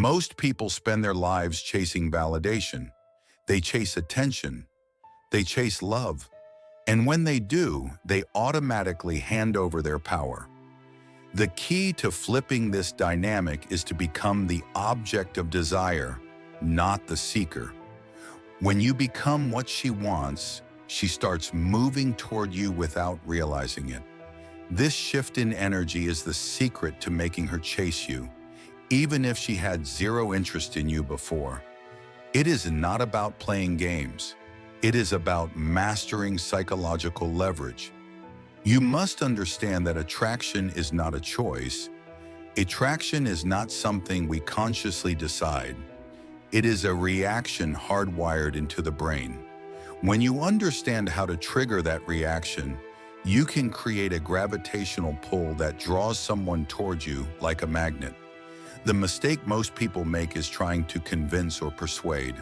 Most people spend their lives chasing validation. They chase attention. They chase love. And when they do, they automatically hand over their power. The key to flipping this dynamic is to become the object of desire, not the seeker. When you become what she wants, she starts moving toward you without realizing it. This shift in energy is the secret to making her chase you, even if she had zero interest in you before. It is not about playing games. It is about mastering psychological leverage. You must understand that attraction is not a choice. Attraction is not something we consciously decide. It is a reaction hardwired into the brain. When you understand how to trigger that reaction, you can create a gravitational pull that draws someone towards you like a magnet. The mistake most people make is trying to convince or persuade.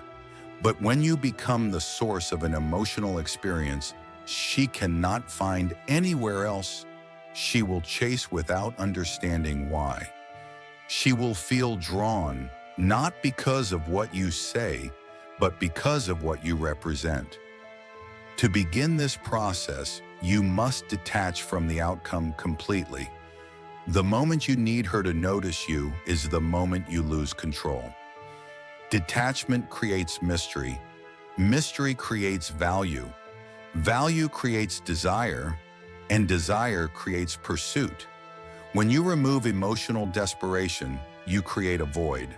But when you become the source of an emotional experience she cannot find anywhere else, she will chase without understanding why. She will feel drawn, not because of what you say, but because of what you represent. To begin this process, you must detach from the outcome completely. The moment you need her to notice you is the moment you lose control. Detachment creates mystery. Mystery creates value. Value creates desire, and desire creates pursuit. When you remove emotional desperation, you create a void,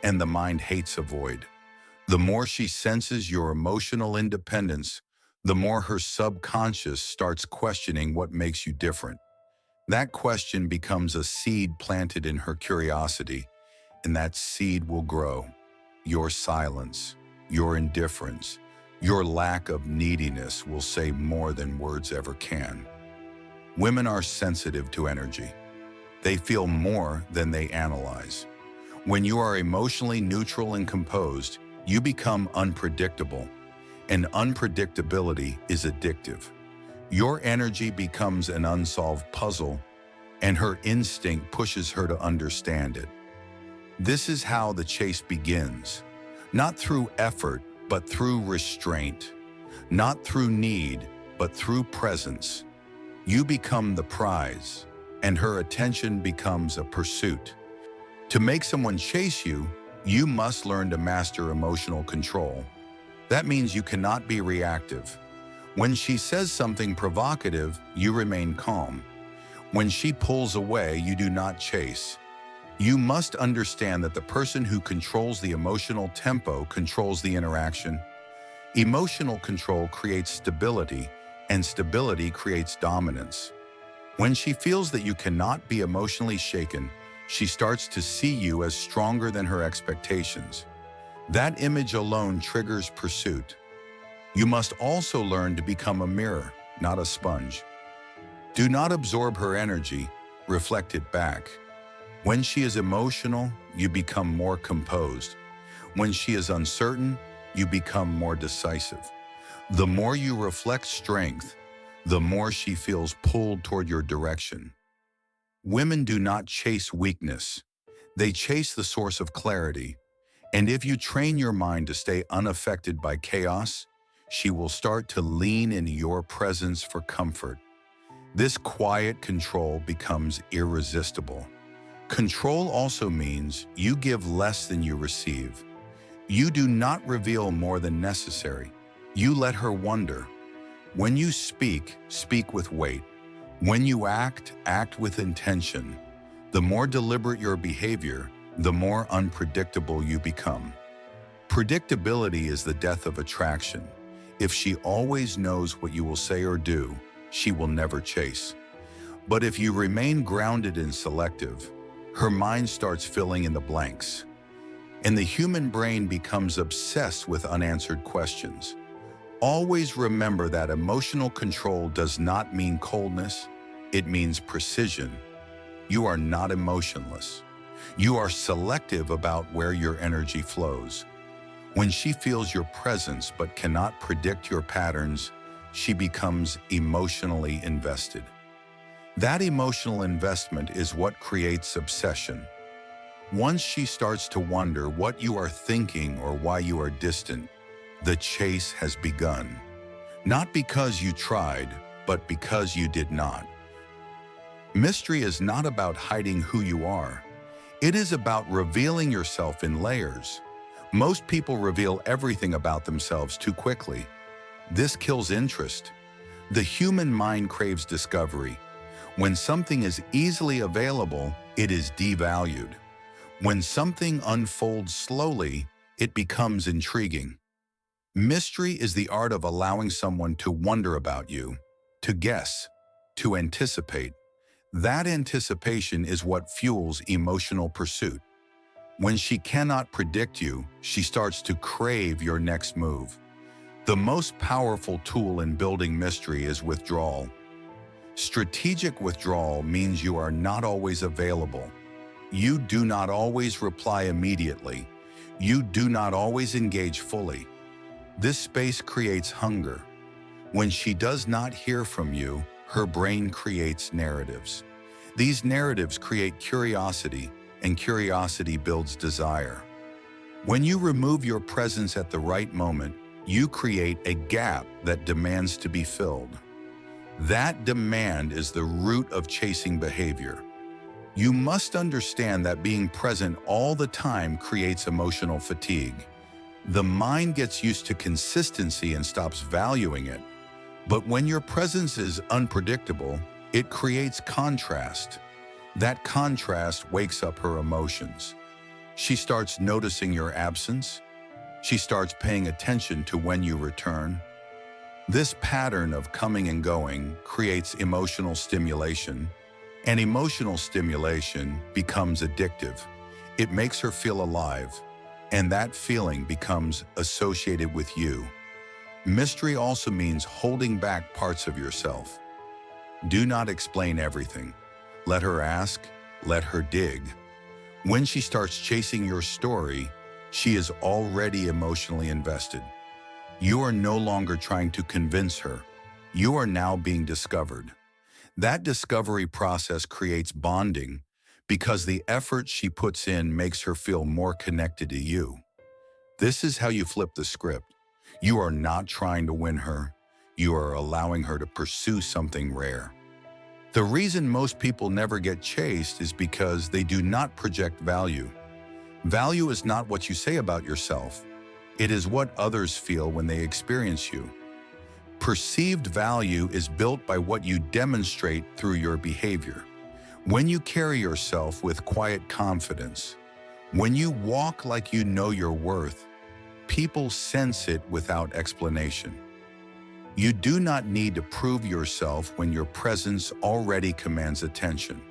and the mind hates a void. The more she senses your emotional independence, the more her subconscious starts questioning what makes you different. That question becomes a seed planted in her curiosity, and that seed will grow. Your silence, your indifference, your lack of neediness will say more than words ever can. Women are sensitive to energy. They feel more than they analyze. When you are emotionally neutral and composed, you become unpredictable, and unpredictability is addictive. Your energy becomes an unsolved puzzle, and her instinct pushes her to understand it. This is how the chase begins, not through effort, but through restraint, not through need, but through presence. You become the prize, and her attention becomes a pursuit. To make someone chase you, you must learn to master emotional control. That means you cannot be reactive. When she says something provocative, you remain calm. When she pulls away, you do not chase. You must understand that the person who controls the emotional tempo controls the interaction. Emotional control creates stability, and stability creates dominance. When she feels that you cannot be emotionally shaken, she starts to see you as stronger than her expectations. That image alone triggers pursuit. You must also learn to become a mirror, not a sponge. Do not absorb her energy, reflect it back. When she is emotional, you become more composed. When she is uncertain, you become more decisive. The more you reflect strength, the more she feels pulled toward your direction. Women do not chase weakness. They chase the source of clarity. And if you train your mind to stay unaffected by chaos, she will start to lean into your presence for comfort. This quiet control becomes irresistible. Control also means you give less than you receive. You do not reveal more than necessary. You let her wonder. When you speak, speak with weight. When you act, act with intention. The more deliberate your behavior, the more unpredictable you become. Predictability is the death of attraction. If she always knows what you will say or do, she will never chase. But if you remain grounded and selective, her mind starts filling in the blanks. And the human brain becomes obsessed with unanswered questions. Always remember that emotional control does not mean coldness, it means precision. You are not emotionless. You are selective about where your energy flows. When she feels your presence but cannot predict your patterns, she becomes emotionally invested. That emotional investment is what creates obsession. Once she starts to wonder what you are thinking or why you are distant, the chase has begun. Not because you tried, but because you did not. Mystery is not about hiding who you are. It is about revealing yourself in layers. Most people reveal everything about themselves too quickly. This kills interest. The human mind craves discovery. When something is easily available, it is devalued. When something unfolds slowly, it becomes intriguing. Mystery is the art of allowing someone to wonder about you, to guess, to anticipate. That anticipation is what fuels emotional pursuit. When she cannot predict you, she starts to crave your next move. The most powerful tool in building mystery is withdrawal. Strategic withdrawal means you are not always available. You do not always reply immediately. You do not always engage fully. This space creates hunger. When she does not hear from you, her brain creates narratives. These narratives create curiosity, and curiosity builds desire. When you remove your presence at the right moment, you create a gap that demands to be filled. That demand is the root of chasing behavior. You must understand that being present all the time creates emotional fatigue. The mind gets used to consistency and stops valuing it. But when your presence is unpredictable, it creates contrast. That contrast wakes up her emotions. She starts noticing your absence. She starts paying attention to when you return. This pattern of coming and going creates emotional stimulation, and emotional stimulation becomes addictive. It makes her feel alive, and that feeling becomes associated with you. Mystery also means holding back parts of yourself. Do not explain everything. Let her ask, let her dig. When she starts chasing your story, she is already emotionally invested. You are no longer trying to convince her. You are now being discovered. That discovery process creates bonding because the effort she puts in makes her feel more connected to you. This is how you flip the script. You are not trying to win her. You are allowing her to pursue something rare. The reason most people never get chased is because they do not project value. Value is not what you say about yourself. It is what others feel when they experience you. Perceived value is built by what you demonstrate through your behavior. When you carry yourself with quiet confidence, when you walk like you know your worth, people sense it without explanation. You do not need to prove yourself when your presence already commands attention.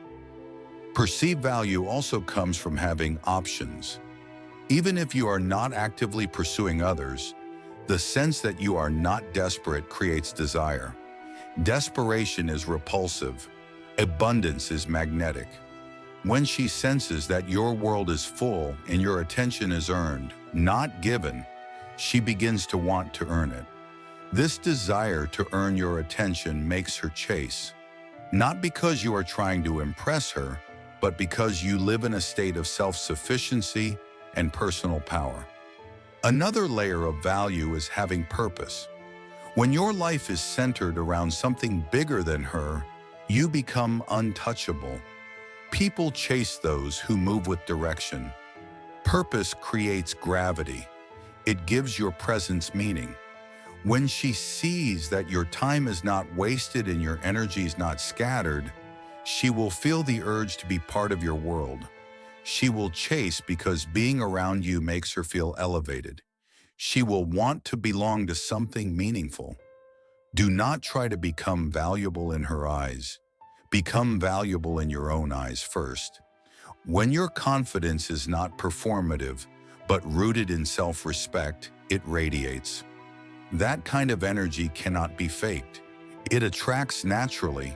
Perceived value also comes from having options. Even if you are not actively pursuing others, the sense that you are not desperate creates desire. Desperation is repulsive. Abundance is magnetic. When she senses that your world is full and your attention is earned, not given, she begins to want to earn it. This desire to earn your attention makes her chase, not because you are trying to impress her, but because you live in a state of self-sufficiency and personal power. Another layer of value is having purpose. When your life is centered around something bigger than her, you become untouchable. People chase those who move with direction. Purpose creates gravity. It gives your presence meaning. When she sees that your time is not wasted and your energy is not scattered, she will feel the urge to be part of your world. She will chase because being around you makes her feel elevated. She will want to belong to something meaningful. Do not try to become valuable in her eyes. Become valuable in your own eyes first. When your confidence is not performative, but rooted in self-respect, it radiates. That kind of energy cannot be faked. It attracts naturally.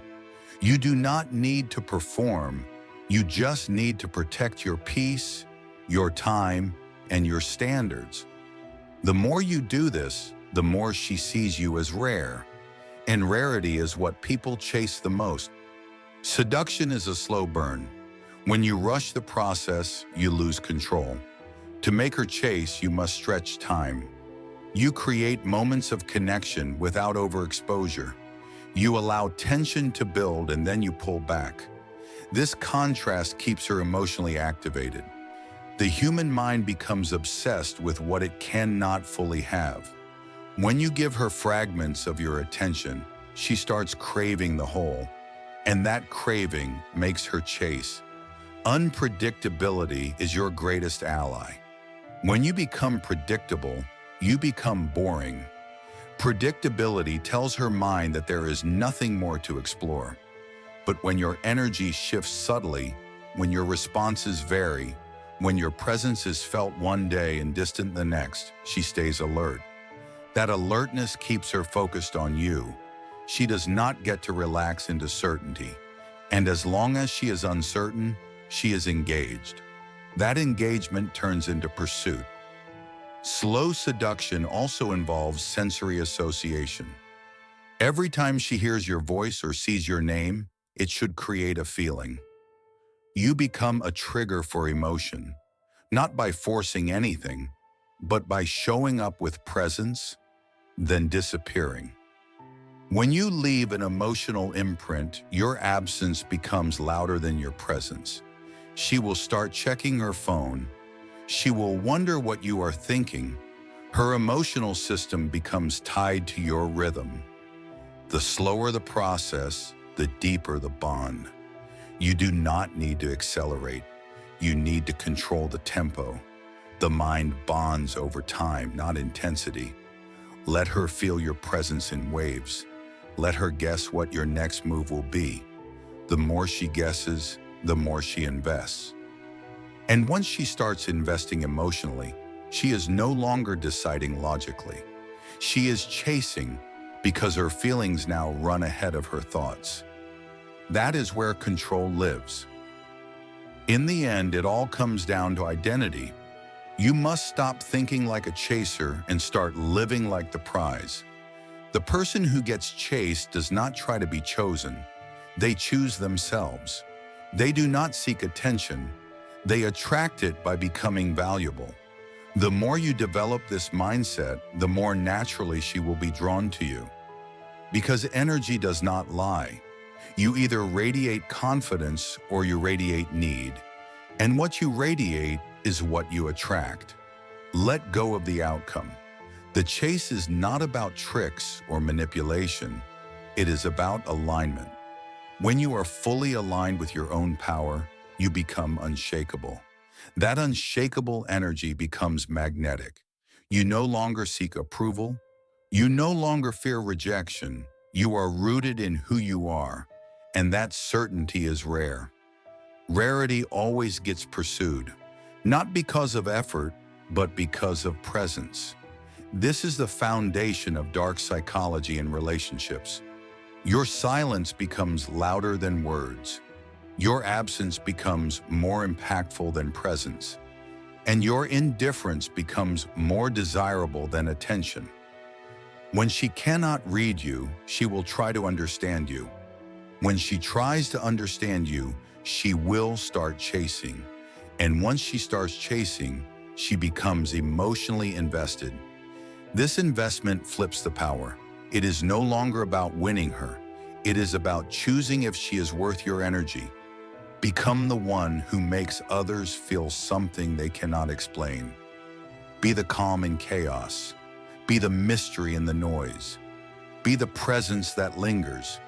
You do not need to perform. You just need to protect your peace, your time, and your standards. The more you do this, the more she sees you as rare. And rarity is what people chase the most. Seduction is a slow burn. When you rush the process, you lose control. To make her chase, you must stretch time. You create moments of connection without overexposure. You allow tension to build and then you pull back. This contrast keeps her emotionally activated. The human mind becomes obsessed with what it cannot fully have. When you give her fragments of your attention, she starts craving the whole, and that craving makes her chase. Unpredictability is your greatest ally. When you become predictable, you become boring. Predictability tells her mind that there is nothing more to explore. But when your energy shifts subtly, when your responses vary, when your presence is felt one day and distant the next, she stays alert. That alertness keeps her focused on you. She does not get to relax into certainty. And as long as she is uncertain, she is engaged. That engagement turns into pursuit. Slow seduction also involves sensory association. Every time she hears your voice or sees your name, it should create a feeling. You become a trigger for emotion, not by forcing anything, but by showing up with presence, then disappearing. When you leave an emotional imprint, your absence becomes louder than your presence. She will start checking her phone. She will wonder what you are thinking. Her emotional system becomes tied to your rhythm. The slower the process, the deeper the bond. You do not need to accelerate. You need to control the tempo. The mind bonds over time, not intensity. Let her feel your presence in waves. Let her guess what your next move will be. The more she guesses, the more she invests. And once she starts investing emotionally, she is no longer deciding logically. She is chasing because her feelings now run ahead of her thoughts. That is where control lives. In the end, it all comes down to identity. You must stop thinking like a chaser and start living like the prize. The person who gets chased does not try to be chosen. They choose themselves. They do not seek attention. They attract it by becoming valuable. The more you develop this mindset, the more naturally she will be drawn to you. Because energy does not lie. You either radiate confidence or you radiate need. And what you radiate is what you attract. Let go of the outcome. The chase is not about tricks or manipulation. It is about alignment. When you are fully aligned with your own power, you become unshakable. That unshakable energy becomes magnetic. You no longer seek approval. You no longer fear rejection. You are rooted in who you are, and that certainty is rare. Rarity always gets pursued, not because of effort, but because of presence. This is the foundation of dark psychology in relationships. Your silence becomes louder than words. Your absence becomes more impactful than presence. And your indifference becomes more desirable than attention. When she cannot read you, she will try to understand you. When she tries to understand you, she will start chasing. And once she starts chasing, she becomes emotionally invested. This investment flips the power. It is no longer about winning her. It is about choosing if she is worth your energy. Become the one who makes others feel something they cannot explain. Be the calm in chaos. Be the mystery in the noise. Be the presence that lingers.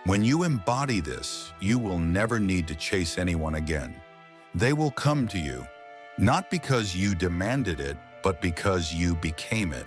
When you embody this, you will never need to chase anyone again. They will come to you, not because you demanded it, but because you became it.